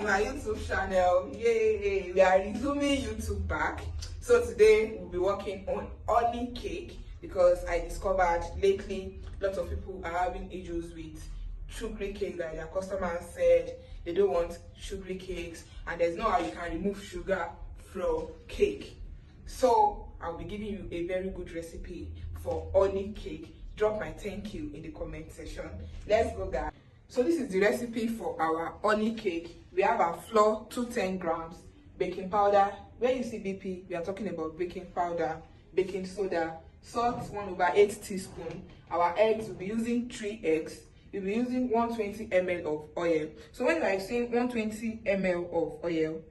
to my YouTube channel. Yay! We are resuming YouTube back. So today we'll be working on honey cake because I discovered lately lots of people are having issues with sugary cake. That their customers said they don't want sugary cakes, and there's no how you can remove sugar from cake. So I'll be giving you a very good recipe for honey cake. Drop my thank you in the comment section. Let's go, guys. So this is the recipe for our honey cake. We have our flour 210 grams, baking powder. When you see BP, we are talking about baking powder, baking soda, salt 1/8 teaspoon. Our eggs, we'll be using 3 eggs. We'll be using 120 ml of oil. So when I'm saying 120 ml of oil,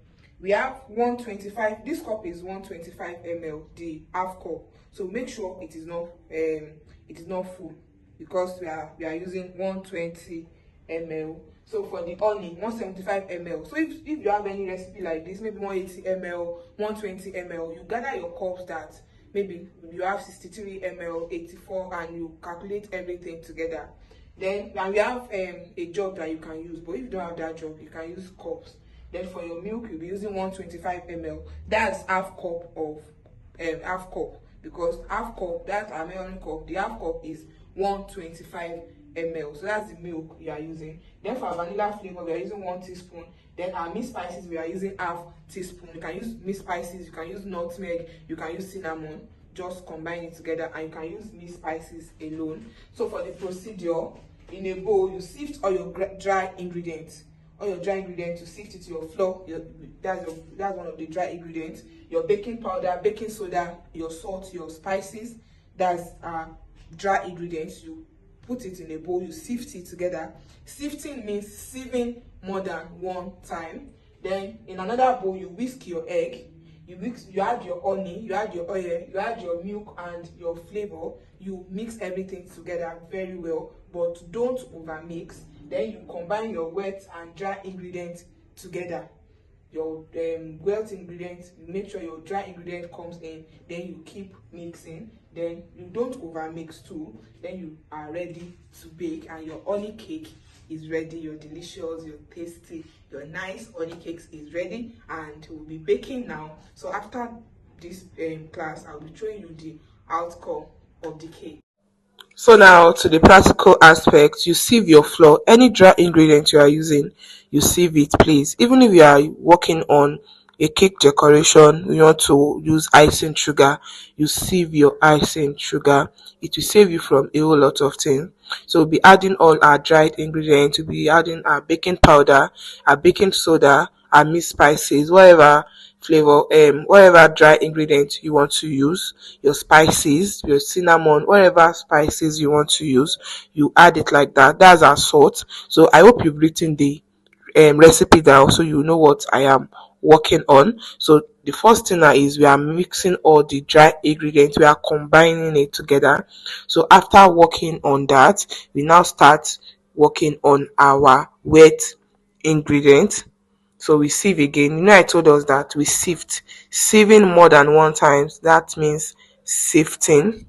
we have 125. This cup is 125 ml, the half cup. So make sure it is not full, because we are using 120 ml. So for the honey, 175 ml. So if you have any recipe like this, maybe 180 ml, 120 ml, you gather your cups that maybe you have 63 ml, 84, and you calculate everything together. Then we have a jug that you can use, but if you don't have that jug, you can use cups. Then for your milk, you'll be using 125 ml. That's half cup of half cup, because half cup, that's our measuring cup. The half cup is 125 ml. So that's the milk we are using. Then for our vanilla flavor, we are using 1 teaspoon. Then our mixed spices, we are using half teaspoon. You can use mixed spices, you can use nutmeg, you can use cinnamon. Just combine it together, and you can use mixed spices alone. So for the procedure, in a bowl, you sift all your dry ingredients. You sift it to your flour. That's one of the dry ingredients. Your baking powder, baking soda, your salt, your spices. That's dry ingredients. You put it in a bowl, you sift it together. Sifting means sieving more than one time. Then in another bowl, you whisk your egg. You add your honey, you add your oil, you add your milk and your flavor. You mix everything together very well, but don't over mix. Then you combine your wet and dry ingredients together. Your wet ingredients, you make sure your dry ingredient comes in. Then you keep mixing. Then you don't over mix too. Then you are ready to bake, and your honey cake is ready. Your delicious, your tasty, your nice honey cakes is ready, and we'll be baking now. So after this class, I'll be showing you the outcome of the cake. So now to the practical aspect, you sieve your flour. Any dry ingredient you are using, you sieve it, please. Even if you are working on a cake decoration, you want to use icing sugar, you sieve your icing sugar. It will save you from a whole lot of things. So we'll be adding all our dried ingredients. We'll be adding our baking powder, our baking soda, our mixed spices, whatever flavor, whatever dry ingredient you want to use, your spices, your cinnamon, whatever spices you want to use, you add it like that. That's our salt. So I hope you've written the recipe down, so you know what I am working on. So the first thing now is we are mixing all the dry ingredients, we are combining it together. So after working on that, we now start working on our wet ingredients. So we sieve again. You know, I told us that we sift. Sieving more than one time, that means sifting.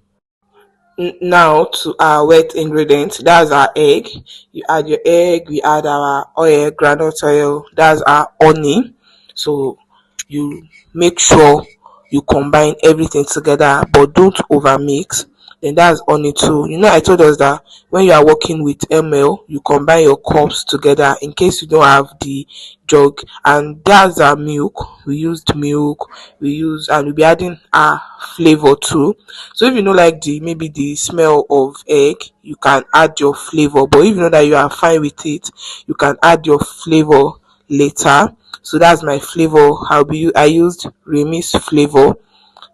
Now to our wet ingredients, that's our egg. You add your egg, we add our oil, groundnut oil, that's our honey. So you make sure you combine everything together, but don't over mix. Then that's honey too. You know, I told us that when you are working with ml, you combine your cups together in case you don't have the jug. And that's our milk. We used milk. And we'll be adding our flavor too. So if you don't like maybe the smell of egg, you can add your flavor. But if you know that you are fine with it, you can add your flavor later. So that's my flavor. I used Remy's flavor.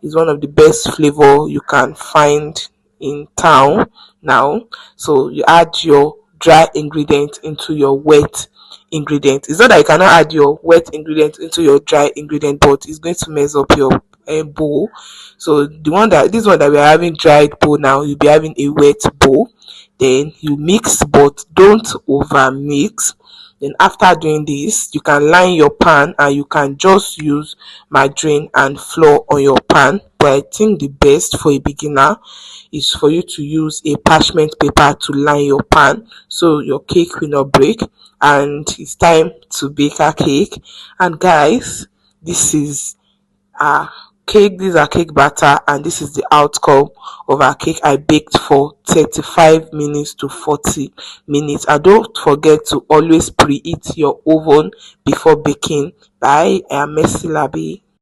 It's one of the best flavor you can find in town now. So you add your dry ingredient into your wet ingredient. It's not that you cannot add your wet ingredient into your dry ingredient, but it's going to mess up your bowl. So this one that we are having dried bowl now, you'll be having a wet bowl. Then you mix, but don't over mix. Then after doing this, you can line your pan and you can just use margarine and flour on your pan. But I think the best for a beginner is for you to use a parchment paper to line your pan so your cake will not break. And it's time to bake our cake. And guys, this is our cake. These are cake batter, and this is the outcome of our cake. I baked for 35 minutes to 40 minutes. And don't forget to always preheat your oven before baking. Bye. I am Messi Labi.